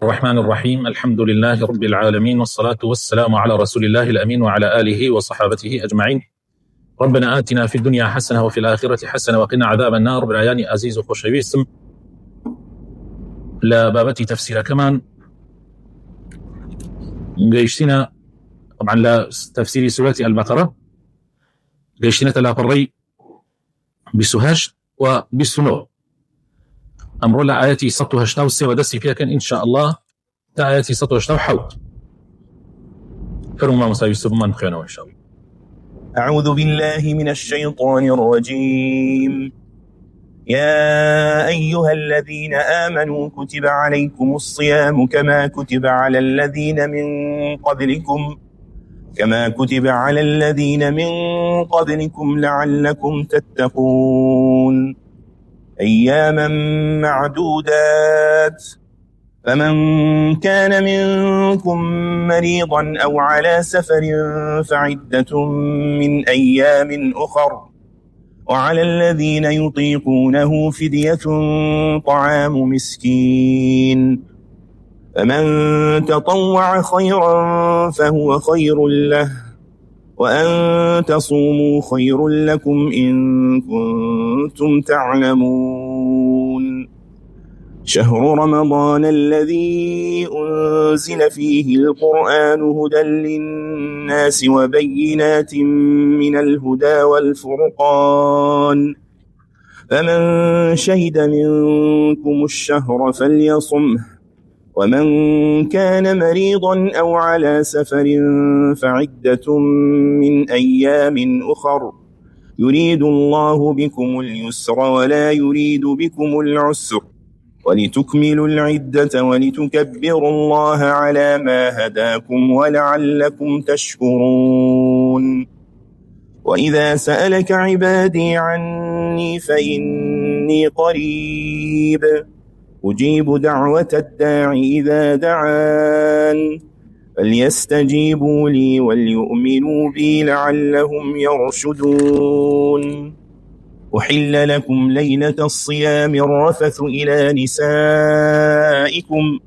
الرحمن الرحيم. الحمد لله رب العالمين، والصلاة والسلام على رسول الله الأمين وعلى آله وصحابته أجمعين. ربنا آتنا في الدنيا حسنة وفي الآخرة حسنة وقنا عذاب النار. برایانی عزیز و خۆشەویستم، لە بابەتی تەفسیرە کەمان گەیشتینە طبعا لە تەفسیری سورەتی البەقەرە، گەیشتینەتە لاپەڕەی 28 و 29. ئەمڕۆ لە ئاەتی 183 دەستی پێکەن ئینشاء الله تا ئاەتی 187. فەرموو مامۆستا یوسف بمان بخوێنەوە ئینشاء الله. أعوذ بالله من الشيطان الرجيم. يا أيها الذين آمنوا كتب عليكم الصيام كما كتب على الذين من قبلكم لعلكم تتقون. أياما معدودات، فمن كان منكم مريضا أو على سفر فعدة من أيام أخر، وعلى الذين يطيقونه فدية طعام مسكين، فمن تطوع خيرا فهو خير له، وأن تصوموا خير لكم إن كنتم تعلمون. شهر رمضان الذي أنزل فيه القرآن هدى للناس وبينات من الهدى والفرقان، فمن شهد منكم الشهر فليصمه، ومن كان مريضا أو على سفر فعدة من أيام أخر، يريد الله بكم اليسر ولا يريد بكم العسر، ولتكملوا العدة ولتكبروا الله على ما هداكم ولعلكم تشكرون. وإذا سألك عبادي عني فإني قريب أجيب دعوة الداع إذا دعان، فليستجيبوا لي وليؤمنوا بي لعلهم يرشدون. أحل لكم ليلة الصيام الرفث إلى نسائكم،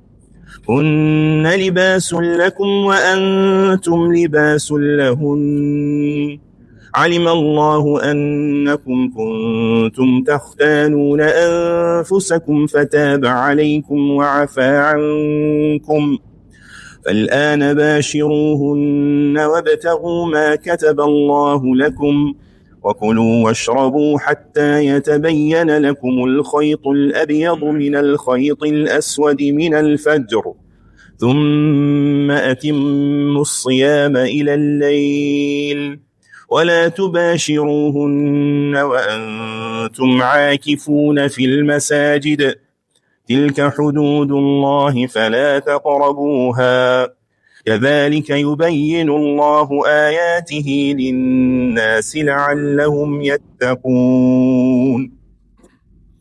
هن لباس لكم وأنتم لباس لهن، علم الله أنكم كنتم تختانون أنفسكم فتاب عليكم وعفى عنكم، فالآن باشروهن وابتغوا ما كتب الله لكم، وكلوا واشربوا حتى يتبين لكم الخيط الأبيض من الخيط الأسود من الفجر، ثم أتموا الصيام إلى الليل، ولا تباشروهن وأنتم عاكفون في المساجد، تلك حدود الله فلا تقربوها، كذلك يبين الله آياته للناس لعلهم يتقون.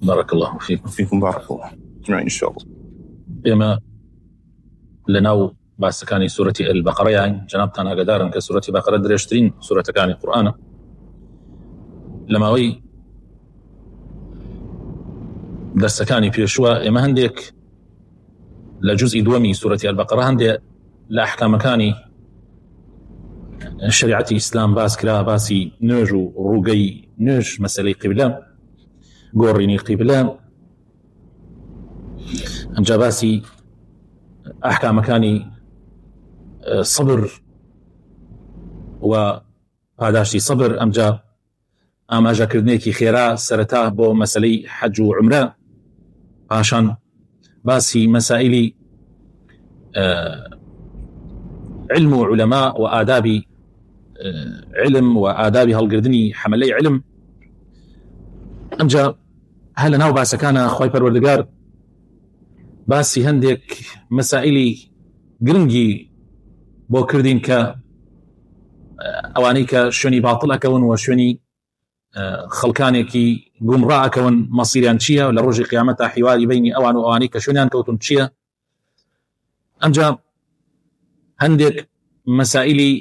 بارك الله فيكم بارك الله إن شاء الله. ئێمە لەناو باسەکانی سورەتی البەقەرەیان جەنابتان ئاگادارن کە سورەتی بەقەرە درێژترین سورەتەکانی قورئانە. لە ماوەی دەرسەکانی پێشوە ئێمە هەندێک لە جوزئی دووەمی سورەتی البەقەرە هەندێک لە ئەحکامەکانی شریعەتی ئیسلام باس کرا، باسی نوێژ و ڕووگەی نوێژ، مەسەلەی قیبلە، گۆڕینی قیبلە، ئەمجا باسی ئەحکامەکانی سەبر و پاداشتی سەبر، ئەمجا ئاماژەکردنێکی خێرا سەرەتا بۆ مەسەلەی حەج و عومرە، پاشان باسی مەسائلی علم و علماء و آدابی علم و آدابی هەڵگرتنی حەملەی علم. ئەمجا هە لەناو باسەکانە خوای پەروەردگار باسی هەندێک مەسائلی گرنگی بۆ کردین کە ئەوانەی کە شوێنی باتڵ ئەکەون و شوێنی خەڵکانێکی گومڕا ئەکەون مەسیریان چییە، و لە ڕۆژی قیامەتە حیواری بینی ئەوان و ئەوانەی کە شوێنیان کەوتون چییە. ئەمجا هەندێک مەسائلی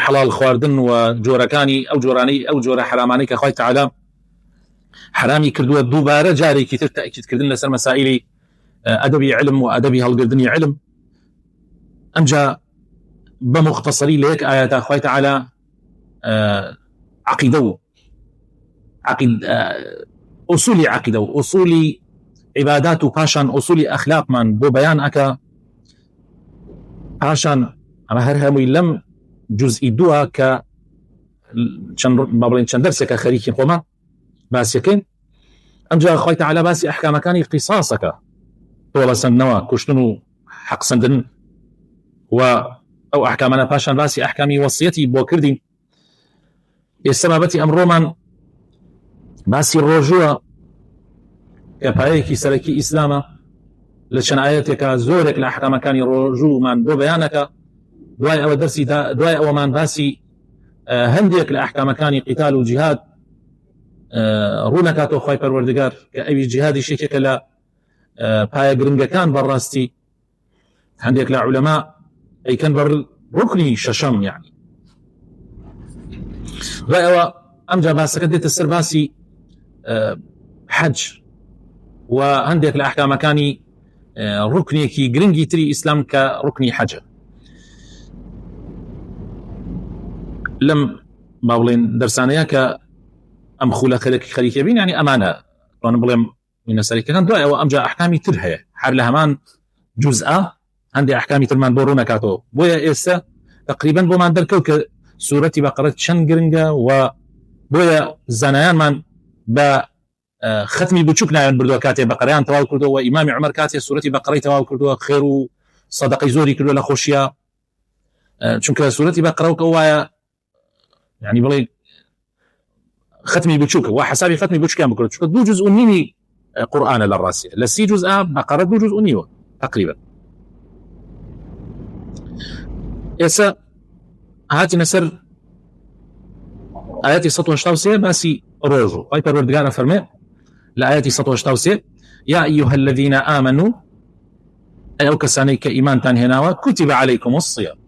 حەڵال خواردن و جۆرەکانی ئەو جۆرانەی ئەو جۆرە حرامانەی کە خوای تەعالا حرامی کردووە دووبارە جارێکی تر تاکیدکردن لەسەر مەسائلی ئەدەبی علم و ئەدەبی هەڵگرتنی علم. ئەمجا بمختصری لە یەک ئاەتە خوای تەعالی عەقیدە و ئوسولی عەقیدە و ئوسولی عیبادات و پاشان ئوسولی ئەخلاقمان بۆ بەیان ئەکا. پاشان ئەمە هەر هەمووی لەم جزئی دووە کە چەند دەرسێکە خەریکی خۆمان باسیەکەین. ئەمجا خوای تەعالی باسی ئەحکامەکانی قیساسەکە، تۆڵەسەندنەوە، کوشتن و حەقسەندن، و ئەو ئەحکامانە پاشان باسی ئەحکامی وەسیەتی بۆ کردین. ئێستا بابەتی ئەمڕۆمان باسی ڕۆژووە کە پایەیەکی سەرەکی ئیسلامە. لە چەند ئاەتێکە زۆرێک لە ئەحکامەکانی ڕۆژوومان بۆ بەیانەکە. دوای ئەوە دەرسی دوای ئەوەمان باسی هەندێک لە ئەحکامەکانی قیتال و جیهاد ڕوونەکاتەوە خوای پەروەردگار کە ئەوی جیهادی شێکێکە لە پایە گرنگەکان بەڕاستی. هەندێک لە عولەما ئەیکەن بەر ڕوکنی شەشەم، یعنی دوای ئەوە ئەمجا باسەکە دێتە سەر باسی حەج و هەندێک لە ئەحکامەکانی ڕوکنێکی گرنگی تری ئیسلام کە ڕوکنی حەجە. لەم باوڵێن دەرسانەیە کە ئەم خولە خەریکە بین، ینی ئەمانە ڕۆن بڵێم منە سەریکەکان. دوای ئەوە ئەمجا ئەحکامی تر هەیە هەر لە هەمان جوزئە، هەندێک ئەحکامی ترمان بۆ ڕوونەکاتەوە. بۆیە ئێستا تقریبەن بۆمان دەرکەوت کە سوورەتی بەقەرە چەند گرنگە، و بۆیە زانایانمان بە ختمی بچووک نایان بردووە کاتێ بەقەرەیان تەواو کردەوە، و ئیمامی عومەر کاتێ سوورەتی بەقەرەی تەواو کردووە خێر و سەدەقەی زۆری کردووە لە خۆشیە. چونکە سوورەتی بەقەرە کە وایە یعنی بڵێ ختمی بچووکە، و حسابی ختمی بچووکیان بکرێت، چونکە 2 جزء و نیمی قورئانە لە ڕاستیە، لە 30 جزء بەقەرە 2 جزء و نیوە تقریبا. ئێستا هاتینە سەر ئاەتی 183 باسی ڕۆژوو. خوای پەروەردگار فەرمێ لە ئاەتی 183: یا ئەیها الذین آمنوا، ئەو کەسانەی کە ئیمانتان هێناوە، کتب علیکم الصیام.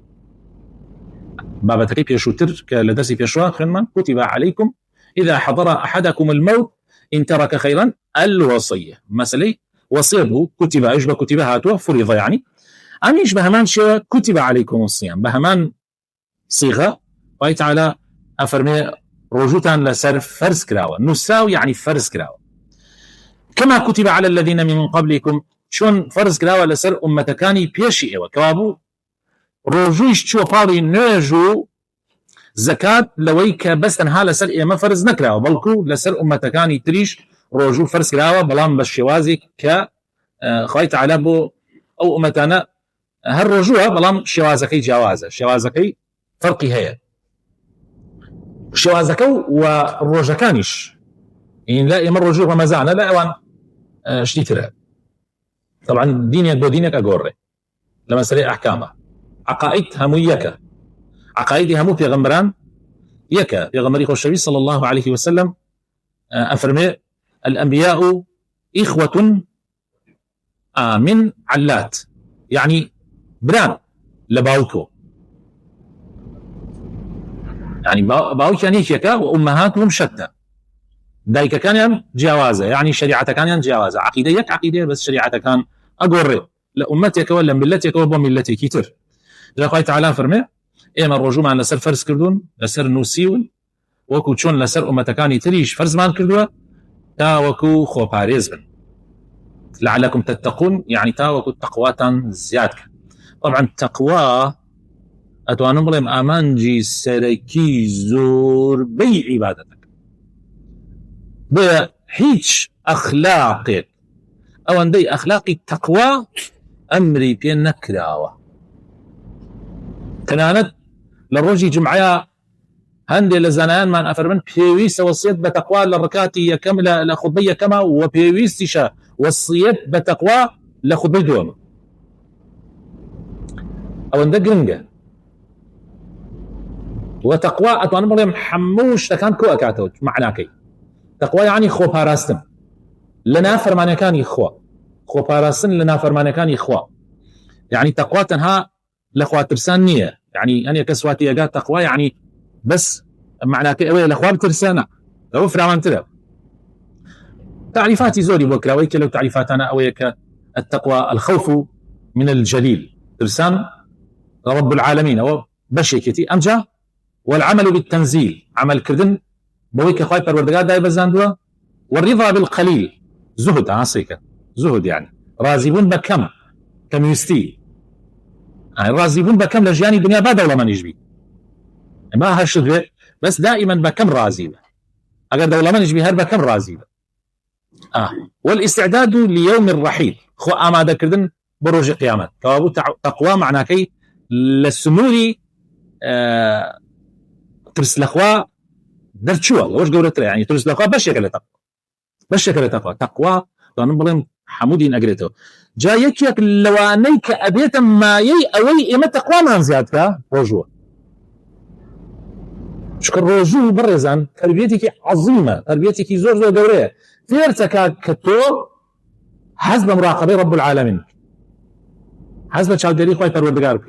بابەتەکەی پێشووتر کە لە دەستی پێشوا خوێنمان، کتب علیکم إذا حضر أحدكم الموت إن ترك خيرا الوصية. مسألة وصية بو كتب إيش بكتب هاتوا فريضة، يعني أميش بهمان شيء كتب عليكم الصيام، بهمان صيغة الله تعالى أفرمي رجوتان لسر فرز كراوة، نساو يعني فرز كراوة، كما كتب على الذين من قبلكم. شون فرز كراوة لسر أمتكاني بيشي إيوه كوابو رجوش شو فاضي نجو زكاة لويك بس تنها لسر إيما فرز نكراوة، بلكو لسر أمتكاني تريش رجو فرز كراوة بلان بالشوازي ك خواهي تعالى بو أو أمتانا هر رجوها بلان شوازكي جوازة، شوازكي فرقي هي شوازكو والرجكانيش إن لا إيما الرجوع رمزانا لا أوان شتيترها. طبعا دينك بو دينك أقوري لما سريع أحكامه عقائد همو يكا، عقائد همو بيغمبران يكا. بيغمبري خوشوي صلى الله عليه وسلم أفرمي الأنبياء إخوة من علات، يعني بران لباوكو، يعني باوك يعني يكا وأمهاتهم شتى. دايك كان جوازة، يعني شريعة كان جوازة، عقيدة يك عقيدة بس شريعة كان أقرر لأمتك ولا ملتك وبملتك كتير. جاء الله تعالى فرمي إيما الرجوع عن لسر فرز كردون لسر نوسيون وكو تشون لسر أمتكاني تريش فرز مان كردوا تا وكو خو باريز بن لعلكم تتقون، يعني تا وكو تقواتان زيادك. طبعا التقوى أتوانم بلهم أمانجي سركي زور بي عبادتك بحيج أخلاقك أو أندي أخلاقي التقوى أمري بين نكراوة تنانت للرجي جمعيا هندي لزنان من أفرمن بيويس وصيت بتقوى للركاتي يكمل لخطبية كما وبيويستشا وصيت بتقوى لخطبية دوم أو أندي قرنجة وتقوى أتوانم بلهم حموش تكان كو أكاتوج معناكي تقوى يعني خو باراستم لنا فرماني كان يخوى خو باراستن لنا فرماني كان يخوى، يعني تقوى تنها لخوة ترسان نية، يعني أنا كسواتي يقال تقوى يعني بس معناك أولا لخوة ترسانا لو فرمان تلو تعريفاتي زوري بكرا ويك لو تعريفات أنا أويك التقوى الخوف من الجليل ترسان رب العالمين أو بشيكتي أمجا، والعمل بالتنزيل عمل كردن بويك خواي پروردگار داي بزاندوا، والرضا بالقليل زهد عاصيك زهد يعني راضيون بكم كميستي يعني راضيون بكم لجياني الدنيا بعد ولا ما نجبي ما هالشغله بس دائما بكم راضي اگر دوله ما نجبي هر بكم راضي والاستعداد ليوم الرحيل خو اماده كردن بروج قيامت كوابو تقوى معناه كي للسنوري ترس الاخوا درت شو واش قولت يعني ترس الاخوا باش يكل تقوى نبلم حمودين اجريتو جايك لوانيك ابيت ما يي اوي اما تقوى ما زيادك رجوع شكر رجوع برزان تربيتك عظيمه تربيتك زور دوريه فيرتك كتو حسب مراقبه رب العالمين حسب شاودري خوي پروردگار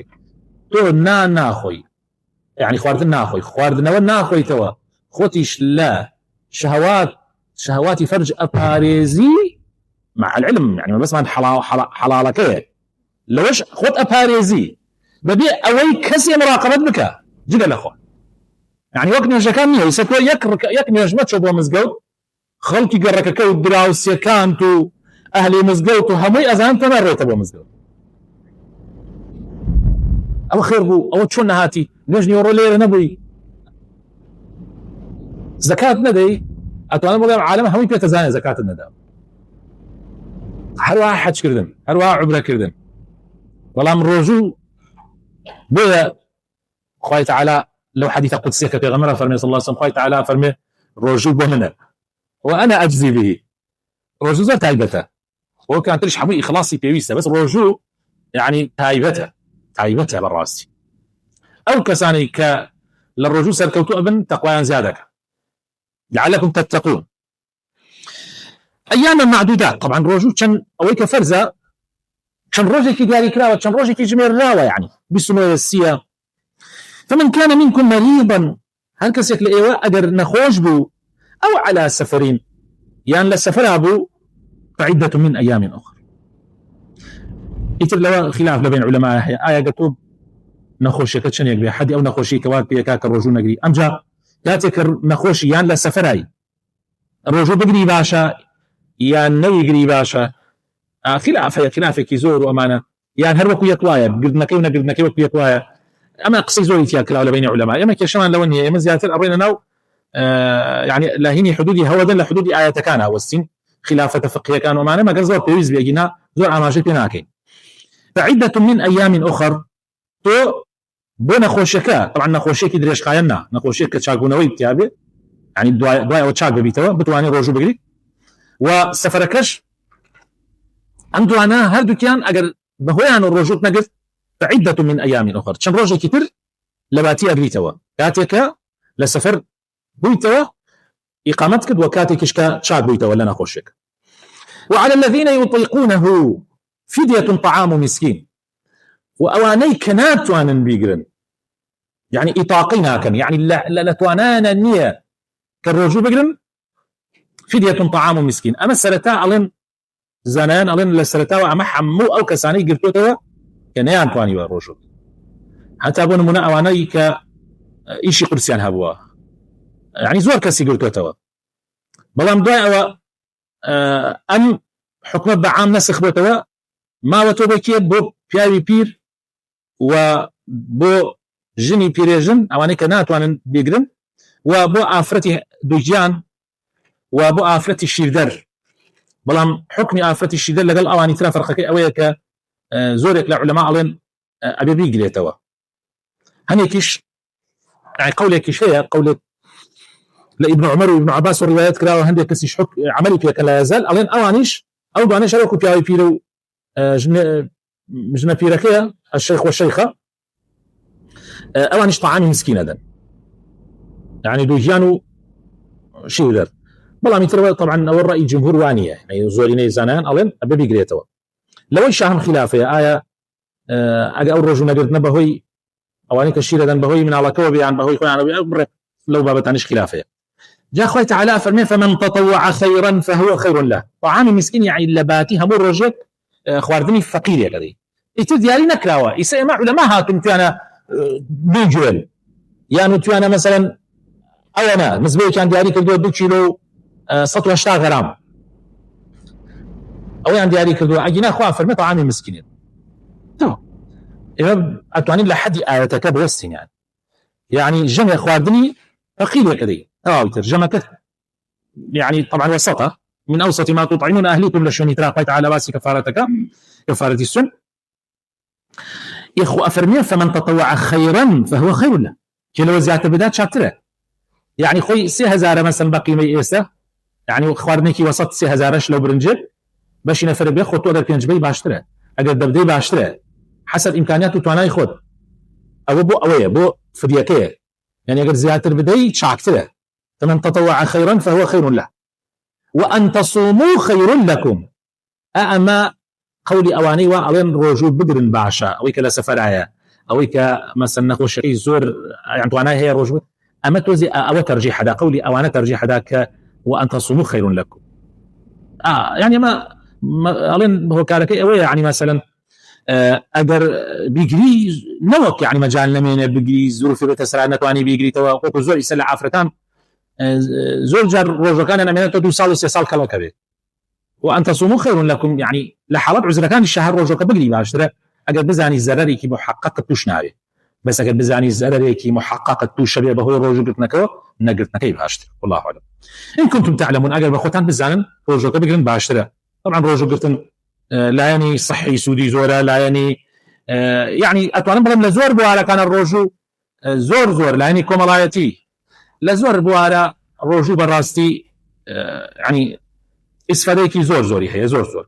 تو نا خوي يعني خواردنا خوي خواردنا خوي توا خوتيش لا شهوات فرج أباريزي مع العلم يعني بس ما حلالك لوش خط أباريزي ببي أوي كسي مراقبة بك جدا الأخوة يعني وقت نجاكانية يسكوا يك نجمت شبه مزقود خلقي قرك كو دراوس يكانتو أهلي مزقود همي أزان تمريت أبو مزقود أو خير بو أو تشون هاتي نجني ورو ليلة نبوي زكاة ندي أتوانا بقى عالم همي بيتزاني زكاة الندى هر واحد حج كردن هر واحد عبرة كردن والله من رجوع بويا خوي تعالى لو حديث قدسي كغمرة فرمي صلى الله عليه وسلم خوي تعالى فرمي رجوع بمنا وأنا أجزي به رجوع زر تايبته هو كانت ليش حمي إخلاصي بيويسة بس رجوع يعني تايبته بالراسي أو كساني للرجوع سركوتو ابن تقويان زيادك لعلكم تتقون أياما معدودات طبعا رجوع كان أويك فرزة كان رجل كي داري كراوة كان رجل كي جمير راوة يعني بسمية السيا فمن كان منكم مريضا هل كسيك لإيوة أقر نخوش بو أو على سفرين يعني لسفر أبو فعدة من أيام أخرى يتر لو خلاف لبين علماء آية قطوب نخوشي كتشن يقبي حدي أو نخوشي كواد بيكاك الرجوع نقري أمجا لا تكر نخوشي يعني لسفراي الرجوع بقري باشا يعني نو يقري باشا خلاف كيزور وأمانة يعني هر وكو يكوايا قردنكي وكو يكوايا أما قصي زوري تياكلا ولا بين علماء أما كشمان لو أني أما زيادة أرينا نو يعني لاهيني حدودي هودا لحدود آية كان والسن خلافة فقهية كانوا معنا ما قصدوا بيوز بيجينا زور عماشة ناكين فعدة من أيام أخر تو بو نخوشكا طبعا نخوشكي دريش قايلنا نخوشكا تشاقونوي بتيابي يعني دواء وتشاق ببيتوا بتواني روجو بقري وسفركش عنده أنا هل دكان أجر بهوان الرجوع نقف فعدة من أيام أخر كم روجو كتير لباتي أقريتوا كاتيكا لسفر بويتوا إقامتك وكاتيكش كشاق بويتوا ولا نخوشك وعلى الذين يطيقونه فدية طعام مسكين وأواني كنات وانن بيقرن يعني إطاقنا كان يعني لا توانانا النية كالرجوع بيقرن فدية طعام مسكين أما السلتاء ألين زنان ألين للسلتاء وأما حمو أو كساني قرتوتوا كنيان تواني والرجوع حتى أبون منا أواني كإيشي قرسيان هبوا يعني زور كسي قرتوتوا بلام دواء أم حكمة بعام نسخ بوتوا ما وتوبكي بو بياوي بير وبو جني بيريجن أواني كناتوان بيقرن وبو آفرتي دوجيان وبو آفرتي الشيردر بلام حكمي آفرتي الشيردر لقل أواني ترى فرقك أويك زورك لعلماء لين أبي بيقريتوا هنيكيش يعني قولك شيء قولك لابن عمر وابن عباس والروايات كراو هندك كسيش حك عملي فيها كلا يزال ألين أوانيش أو بانيش أروكو بياوي بيرو مجنة بيركية الشيخ والشيخة أوانيش طعامي مسكين هذا يعني دوجيانو شيء ذا بلا متر طبعا أول رأي جمهور وانية يعني زوريني زانان ألين أبي بيقريتوا لو شاهم خلافة آية أجا أول رجل نقدر نبهوي أواني كشير هذا بهوي من على كوبي عن بهوي خوي عن لو بابتانيش خلافة جاء خوي تعالى فرمي فمن تطوع خيرا فهو خير له طعام مسكين يعني لباتي هم الرجل خواردنی فەقیرێکەکەی ئیتر دیاری نەکراوە ئیسا ئێمە عولەما هاتون توانە بجوێن یان توانە مەسەلەن ئەوەنە مزبەیەکیان دیاری کردووە 2 کیلۆ 180 غرام ئەویان دیاری کردووە ئەگینا خوا فەرمێ طعامی مسکینین ئێمە ئەتوانین لە حەدی ئاەتەکە بوەستینیان يعني جمع خواردني فقير وكذي ترجمة يعني طبعا وسطة من أوسط ما تطعمون أهلكم لشوني تراقيت تعالى باسي كفارتك كفارة السن إخو أفرمين فمن تطوع خيرا فهو خير له كيلو زيادة بدات شاترة يعني خوي 3000 مثلا بقي ميئسة يعني خواردنيكي وسط 3000 لو برنجل باش ينفر بياخد تقدر كنجبي باشترة أقدر دبدي باشترة حسب إمكانياته توانا يخد أو بو أويه بو فديكيه يعني أقدر زيادة بدي شاكتره فمن تطوع خيرا فهو خير له وأن تصوموا خير لكم أما قولي أواني وأوين رجوع بدر باشا أو كلا سفرايا أو مثلا نخو شيء زور يعني توانا هي رجوع أما توزي أو ترجيح هذا قولي أوانا ترجيح هذاك وأن تصوموا خير لكم يعني ما ألين هو كاركي أوي يعني مثلا اگر بيجري نوك يعني مجال لمن بيجري ظروف بتسرع نتواني بيجري تو زور يسلع افريكان زور جار روجكان انا من 2 سال 3 سال كلا كبير وان تصوموا خير لكم يعني لحالات عذر كان الشهر روجك بيجري باشترى اگر بزاني الزرر كي محقق توشناري بس اگر بزاني الزرر كي محقق توشبيه به روجك نكو نقرت نكي باشترى والله اعلم ان كنتم تعلمون اگر بخوتان بزانن روجك بيجري باشترى طبعا روجك لا يعني صحي سودي زورا لا يعني يعني اتوانم بلم لزور بوارا كان الروجو زور لا يعني كوملايتي لزور بوارا روجو براستي يعني اسفليكي زوري هي زور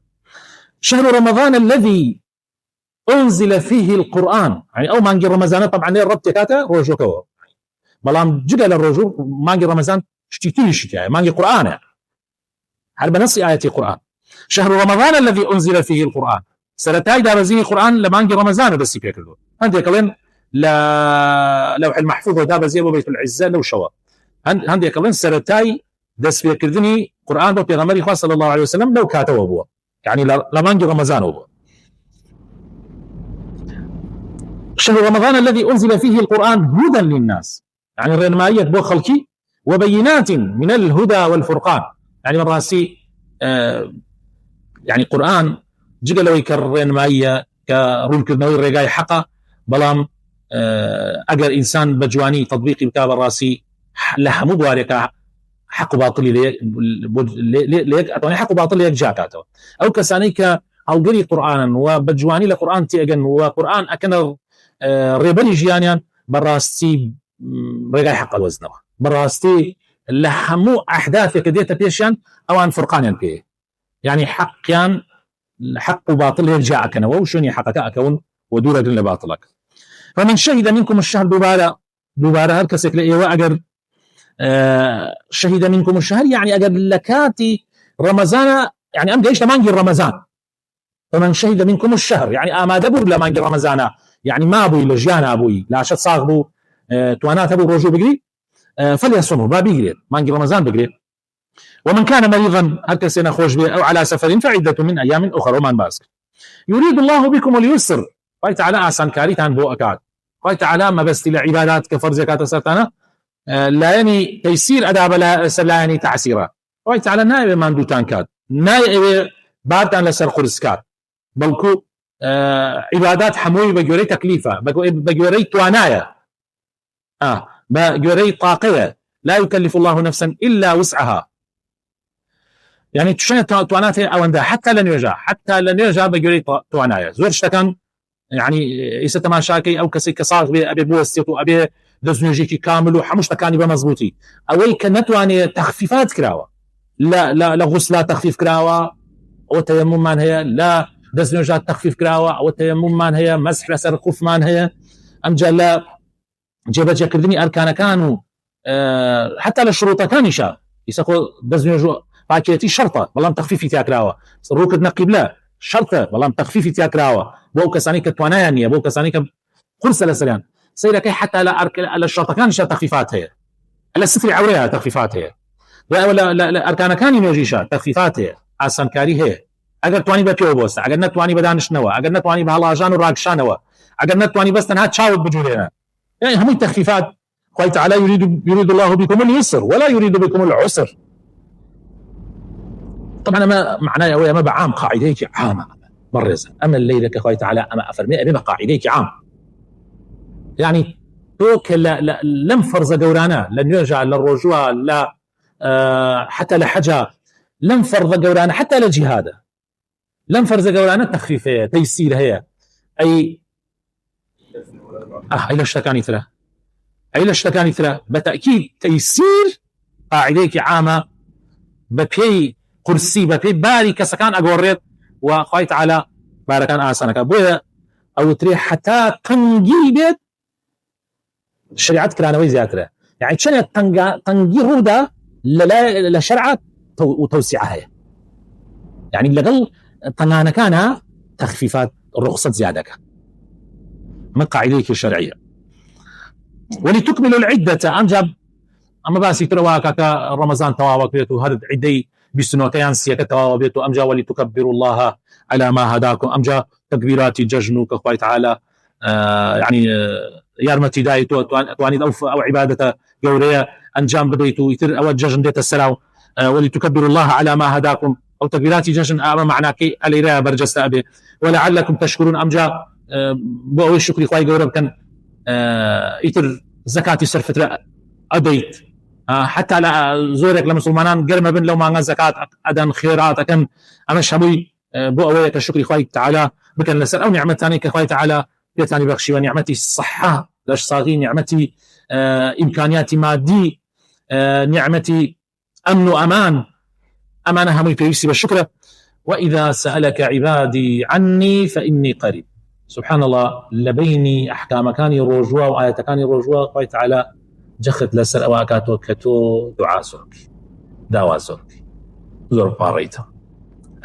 شهر رمضان الذي انزل فيه القرآن يعني او مانجي رمضان طبعا الربط كاتا روجو كو بلام جدا للروجو مانجي رمضان شتيتي شتاي مانجي قرآن يعني هل بنصي آية القرآن شهر رمضان الذي أنزل فيه القرآن سرتاي دابزين القرآن لمانجي رمضان بس يكردو عندي كلين لا لوح المحفوظ دابزين بيت العزة لو شوا عندي كلين سرتاي دس يكردني قرآن بو بيغمري صلى الله عليه وسلم لو كاتوا ابوه يعني لمانجي رمضان ابوه شهر رمضان الذي أنزل فيه القرآن هدى للناس يعني الرنمائية بو خلقي وبينات من الهدى والفرقان يعني مراسي يعني قرآن جيجا لو يكررين معي كرول كرنوي الرقاي حقا بلام اگر انسان بجواني تطبيقي بكاب الراسي لها مباركة حق باطل ليك اتواني حق باطل ليك جاكاتو او كسانيك او قري قرآنا وبجواني لقرآن تيغن وقرآن اكن ريبني جيانيان براستي رقاي حق الوزنوه براستي لهمو احداثك ديتا بيشان او ان فرقانيان بيه يعني حقيان حق وباطل يرجع كنا وشني حقك أكون ودورك لباطلك فمن شهد منكم الشهر دوباره هركسك لإيواء أجر شهد منكم الشهر يعني أجر لكاتي رمضان يعني أم جيش لمانجي رمضان فمن شهد منكم الشهر يعني أما دبر لمانجي رمضان يعني ما أبوي لجيانا أبوي لا شد صاغبو توانات أبو رجو بقري فليصوموا ما بيقري مانجي رمضان بقري ومن كان مريضا هكذا خوش به أو على سفر فعدة من أيام أخرى ومان باسك يريد الله بكم اليسر قال تعالى أحسن كاريتان بو أكاد قال تعالى ما بس لعبادات كفر زكاة سرطانة لا يعني تيسير أداب لا يعني تعسيرا قال تعالى نائب من دوتان كاد نائب بارتان لسر خرسكات بلكو عبادات حموي بجوري تكليفة بجوري توانايا بجوري طاقية لا يكلف الله نفسا إلا وسعها يعني تشنه توانات أوندا حتى لن يرجع بجوري توانايا زور شتكن يعني إيسا تماشاكي أو كسي كصاغ أبي بوستيتو أبي دزنيجيكي كامل وحمش تكاني بمزبوطي أوي كنتواني تخفيفات كراوة لا غسلة تخفيف كراوة أو تيمم مان هي لا دزنيجات تخفيف كراوة أو تيمم مان هي مسح لسر الخف مان هي أم جل جبت كردني أركان كانوا حتى للشروط كان شا يسقو دزنيجو باكيتي شرطة والله تخفيفي تاكراوة روكد نقيب شرطة والله تخفيفي تاكراوة بو كسانيك توانايا بو كسانيك خلص لسلان سيرك حتى على الشرطة كان شا تخفيفات هي على الستر عوريها تخفيفات هي ولا أركان كان يجيشا تخفيفات هي عسان كاري هي ئەگەر توانی بە پێوە بۆستە، ئەگەر نەتوانی بەدانشتنەوە، ئەگەر نەتوانی بە هەڵاژان و ڕاکشانەوە، ئەگەر نەتوانی بەس تەنها چاوت بجوڵێنە، يعني هەمووی تەخفیفات خوای تعالی يريد الله بكم اليسر ولا يريد بكم العسر. طبعا ما معناه أوي ما بعام قاعديك عامة برزة أما الليلة كخوي تعالى أما أفرمي أبي قاعديك عام يعني توك لم فرز جورانا لن يرجع للرجوع لا حتى لحاجة لم فرز جورانا حتى لجهاد لم فرز جورانا تخفيفية تيسير هي أي إلى اشتكاني ترى إلى اشتكاني ترى بتأكيد تيسير قاعديك عامة ببي قرسي ببي باري كسكان أقوريت وخوي تعالى باركان آسانك بويا أو تريح حتى تنجي بيت الشريعات كرانوي زياتره يعني شنو تنجي رودا لشرعة وتوسيعها يعني لقل طنانا كان تخفيفات الرخصة زيادك من قاعديك الشرعية ولتكملوا العدة أنجب أما باسي ترواك رمضان توابك بيتو هذا عدي بسنوكيان سيكا توابك بيتو أمجا ولتكبروا الله على ما هداكم أمجا تكبيرات ججنوك أخوة تعالى يعني يارمتي دايتو تواني أو عبادة قورية أنجام بديتو يتر أو ججن ديت السلاو ولتكبروا الله على ما هداكم أو تكبيرات ججن أما معناكي الإراء برجست أبي ولعلكم تشكرون أمجا بأوي الشكر إخوة قورة كان يتر زكاتي سرفتر أديت حتى لا زورك لمسلمانان قرم بن لو ما زكاة أدن خيرات أكن أما شابوي بأوي الشكر إخوة تعالى بكن لسر أو نعمة ثانية كإخوة تعالى يتاني بخشي ونعمتي الصحة لاش صاغي نعمتي إمكانياتي مادي نعمتي أمن وأمان أمانة همي بيسي بالشكر وإذا سألك عبادي عني فإني قريب سبحان الله لبيني أحكام كاني رجوع وآيات كاني رجوع قوي تعالى جخت لسر أواكاتو كتو دعاء سرك دعوة سرك زور باريتا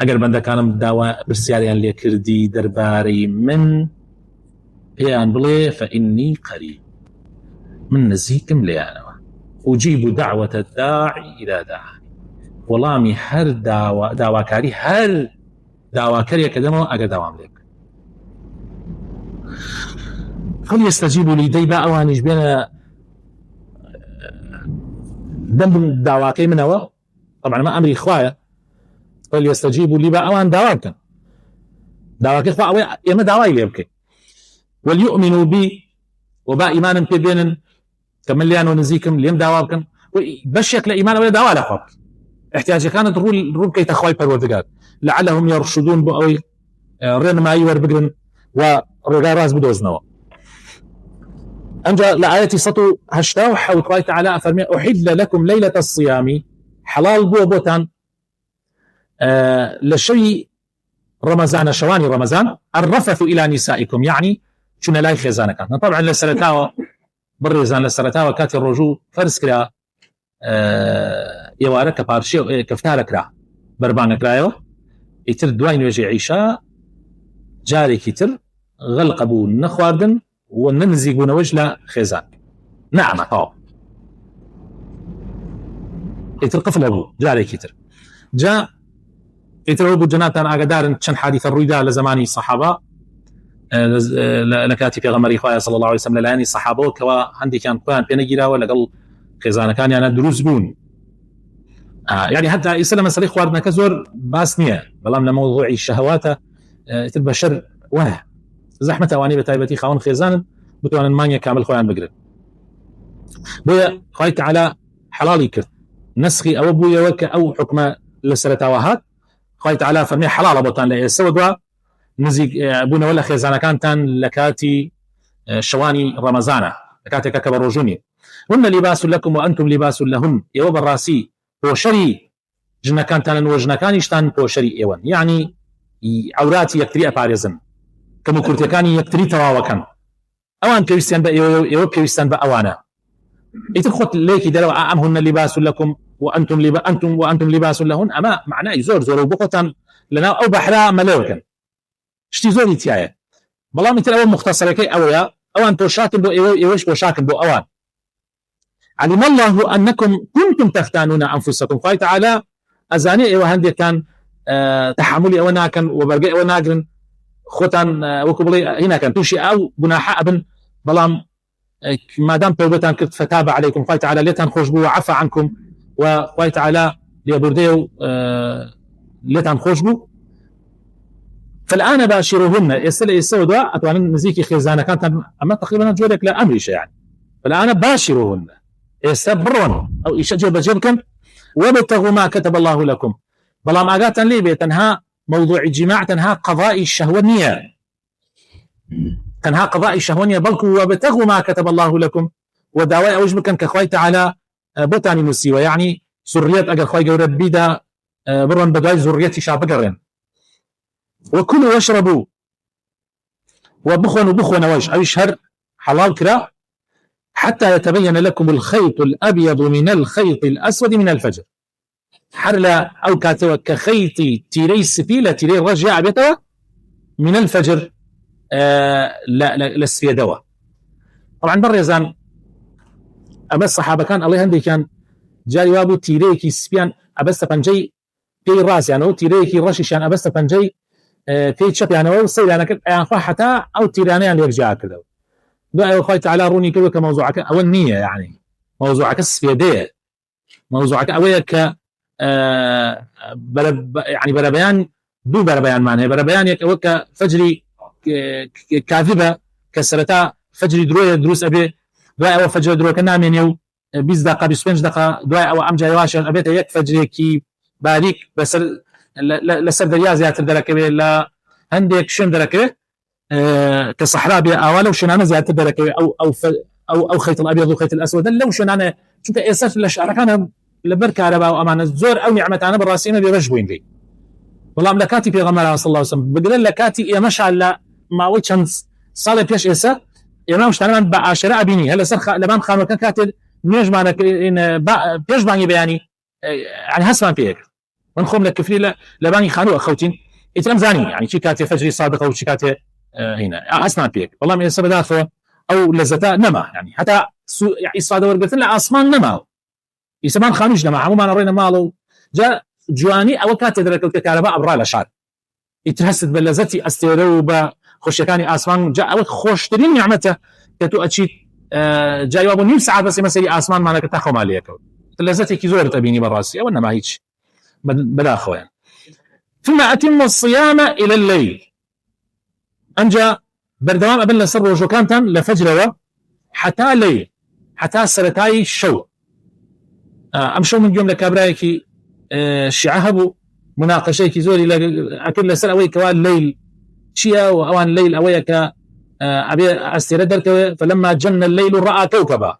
أقل بنده كانم دعوة برسياريان لي كردي درباري من بيان بلي فإني قريب من نزيكم ليانا أجيب دعوة الداعي إلى داعي والله هر دعوة كاري هر دعوة كاري كدمو أقل دوام لك فليستجيبوا لي ديبا أوانيش بينا دم دعواكي منه طبعا ما أمري إخوايا فليستجيبوا لي بقى أوان دعواكا دعواكي إخوايا يما دعواي لي يبكي وليؤمنوا بي وبا إيمانا بيبين كمن ليان ونزيكم ليم دعواكم بشيك لإيمان ولا دعوا لأخوك احتياجي كانت رول كي تخواي بالوردقار لعلهم يرشدون بأوي رين ما يور بقرن ورغاراز بدوزنوا أنجا لآياتي سطو هشتاو حوتواي تعالى أفرمي أحل لكم ليلة الصيام حلال بوبوتان لشي رمضان شواني رمضان الرفث إلى نسائكم يعني شنا لاي خزانة كانت طبعا لسرتاوة بالرزان لسرتاوة كاتي الرجوع فرس كرا يوارك بارشي كفتار كرا بربان كرايو يتر دوين وجه عيشاء جاري كتر غلقبو نخواردن وننزيقون وجه خزان نعم يتر قفل أبو جاري كتر جاء يتر أبو جناتان أقدار تشن حديث الرؤيا لزماني الصحابة لكاتي في غمري خواه صلى الله عليه وسلم للاني الصحابة كوا عندي كان قوان بينجيرا ولا قل خزانة كان يعني دروس بون يعني حتى يسلم السريخ خواردنا كزور باسنية بلام لموضوع الشهوات البشر واه زحمة واني بتايبتي خاون خزان بتوان المانيا كامل خوان بقرن بويا خواه تعالى حلالي كرت نسخي أو بويا وك أو حكمة لسرتاوهات خواه تعالى فرمي حلال بطان لأي سودوا نزيق ابونا ولا خزانة كانتان لكاتي شواني رمضان لكاتي ككبر رجوني هن لباس لكم وأنتم لباس لهن يوب الراسي بوشري جنا كانتان وجنا كانيشتان بوشري ايوان يعني عوراتي يكتري أباريزن كما كورتيكاني يكتري تواوكان أوان كيستان يوب كيستان بأوانا يتخط ليكي دلو أم هن لباس لكم وأنتم لباس لهن أما معناه يزور وبقطان لنا أو بحراء ملوكا شتي زوري تيايا والله مثل أول مختصرة كي أويا أوان توشاكن بو إيوش بوشاكن بو أوان علم الله أنكم كنتم تختانون أنفسكم قال تعالى أزاني إيوه هندي كان تحملي او ناكن وبرقي او ناقرن خوتان وكبلي هنا كان توشي او جناح ابن بلام ما دام توبتان كنت فتاب عليكم قال تعالى ليتان خوشبو وعفى عنكم وقال تعالى ليبرديو ليتان خوشبو فالان باشروهن السوداء اتوان نزيكي خزانه كانت اما تقريبا جولك لا امر شيء يعني فالان باشروهن يستبرون او يشجب جبكم وابتغوا ما كتب الله لكم بلام اغاتا لي بتنها موضوع الجماع تنها قضاء الشهوانيه تنها قضاء الشهوانيه بلكو وابتغوا ما كتب الله لكم وداوي اوجبكن كخوي تعالى بوتاني مسيوه يعني سريت اجل خوي جورب بيدا برن بداي زريتي شابقرن وكلوا واشربوا وبخون وجه أو يشهر حلال كرا حتى يتبين لكم الخيط الأبيض من الخيط الأسود من الفجر حرلا أو كاتوا كخيط تيري السبيلة تيري الرجع بيتوا من الفجر لا للسيدوة. طبعا برزان أبا الصحابة كان الله هندي كان جاي وابو تيريكي سبيان أبس بنجي في الراس يعني تيريكي رشيش يعني أبس بنجي في شاب يعني وصل أنا كنت يعني حتى أو تيراني اللي يرجع كذا بقى أخوي تعالى روني كذا كموضوعك أو النية يعني موضوعك السفيدية موضوعك أويك يعني بربيان دو بربيان معناه بربيان يك فجري كاذبة كسرتا فجري دروس أبي بقى أو فجر درو كنا من يو 20 دقيقة 25 دقيقة دواء أو أم جاي واشر أبيت يك فجري كي باريك بس لسر دريا زيادة دركبه لا عندك شن دركبه كصحراء بيا أولا وشنانة زيادة دركبه أو خيط الأبيض وخيط الأسود لو شنانة شنت إيساف لشعر كان لبركة ربا وأمانة زور أو نعمة أنا بالراسيمة بيرجوين لي والله ملكاتي في غمرة صلى الله عليه وسلم بقدر لكاتي يا مشى لا ما ويتشنس صار بيش إيسا يا ما مش تمام بعشرة أبيني هلا صار لبان خانو كان كاتل نيجمع إن بيش باني بياني يعني هسمان فيك ونخوم لك كفري لباني خانو أخوتين يتلم زاني يعني شي كاتي فجري صادقة وشي كاتي هنا أسمان فيك والله من السبب دافع أو لزتا نما يعني حتى يعني صادق ورقت لا أسمان نما يسمان خانوش نما عموما رينا مالو جاء جواني أو كاتي درك الكهرباء أبرا لشار يتحسد بلزتي أستيروبا خوشكاني أسمان جاء أو خوشترين نعمته كتو أشيد جاي وابو نيم ساعات بس مسألة أسمان ما لك تخو ماليك لزتي كي زور تبيني براسي أو إنما هيك بلا خوان ثم أتم الصيام إلى الليل أنجا بردوام أبن سر وجوكانتا لفجر حتى ليل حتى سرتاي الشو أمشو من يوم لكابرايكي شعهبو مناقشيكي زوري أكل سر أوي كوان ليل شيا وأوان ليل أوي كا أبي أستردر فلما جن الليل رأى كوكبا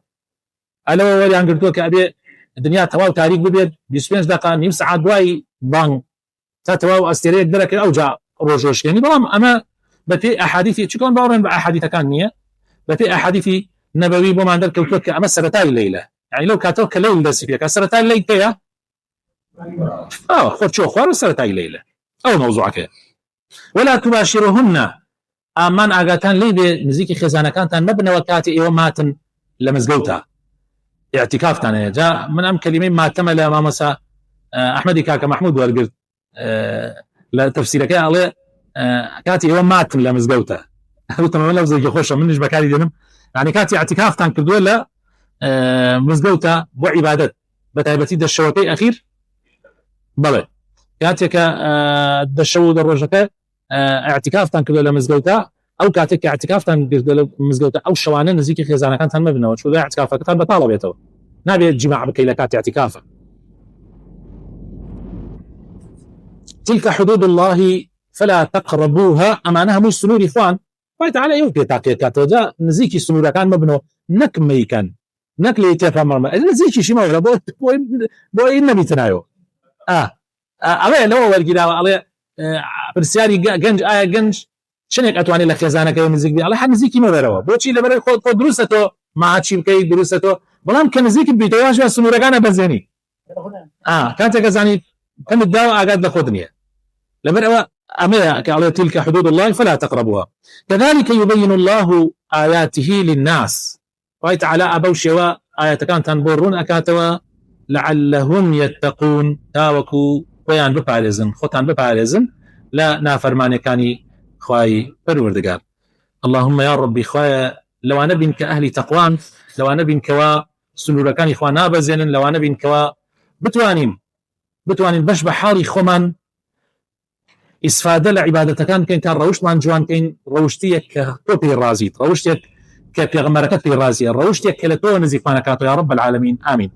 ألا ولي عن قلتوك أبي الدنيا تواو تاريخ ببيد بيسبينش دقا نيم ساعات دواي بان تتواو أستريد درك أوجع روجوش يعني بلام أما بتي أحاديثي شكون باورن بأحاديث كان نية بتي أحاديثي نبوي بما درك قلتوك أما سرتاي الليلة يعني لو كاتوك الليل بس فيك سرتاي الليل كيا خد شو خوار سرتاي الليلة أو موضوعك ولا تباشرهن أمان أغاتان لي نزيكي خزانة كانت مبنى وكاتي إيوماتن لمزقوتها اعتكاف تاني جاء من أم كلمين ما تمل ما مسا أحمدي كاكا محمود ورقل لا تفسيرك يا الله كاتي إيوماتن لمزقوتها هو تمام لفظ يخوش منش بكاري دينم يعني كاتي اعتكاف تان كردوه لا مزقوتها بو عبادت بتايبتي دشوتي أخير بلى كاتي دشو دروجك اعتكاف تان كردوه لمزقوتها أو كاتك اعتكاف تان مزقوتها أو شوانه نزيكي خزانة كانت مبنى وشو ذا اعتكافك كان بطالة بيته نبي الجماعة بكي لكات اعتكافه تلك حدود الله فلا تقربوها أمانها مش سنور إخوان فتعالى يوكي تاقيقات وجاء نزيكي سنور كان مبنى نكمي كان نكلي تفهم مرمى نزيكي شي مولا بو النبي تنايو عليه لو ورقنا عليه برسياري جنج جنج شنك أتواني لخزانة كي نزيك بي على حد نزيكي ما بروا بوشي لبرا خود دروسته ما عادشي بكي دروسته بلام كان نزيك بيتواش بس نورجانا بزني كانت كزاني كان الدواء أقعد لخدني لبرا أمر كعلى تلك حدود الله فلا تقربوها كذلك يبين الله آياته للناس قال تعالى أبو شواء آيات كانت تنبرون أكاتوا لعلهم يتقون تاوكو خۆیان بپارێزن، خۆتان بپارێزن لە نافەرمانیەکانی خوای پەروەردگار. اللهم یا ربی خوایە لەوانە بین کە ئەهلی تەقوان، لەوانە بین کەوا سنوورەکانی خوا نابەزێنن، لەوانە بین کەوا بتوانین بەش بە حاڵی خۆمان ئیسفادە لە عیبادەتەکان بکەین تا ڕەوشتمان جوانکەین، ڕەوشتیەک کە تۆ پێی ڕازیت، ڕەوشتێک کە پێغەمبەرەکەت پێی ڕازیە، ڕەوشتێک کە لە تۆ نزیکمانەکاتەوە یا رب العالمین. ئامین.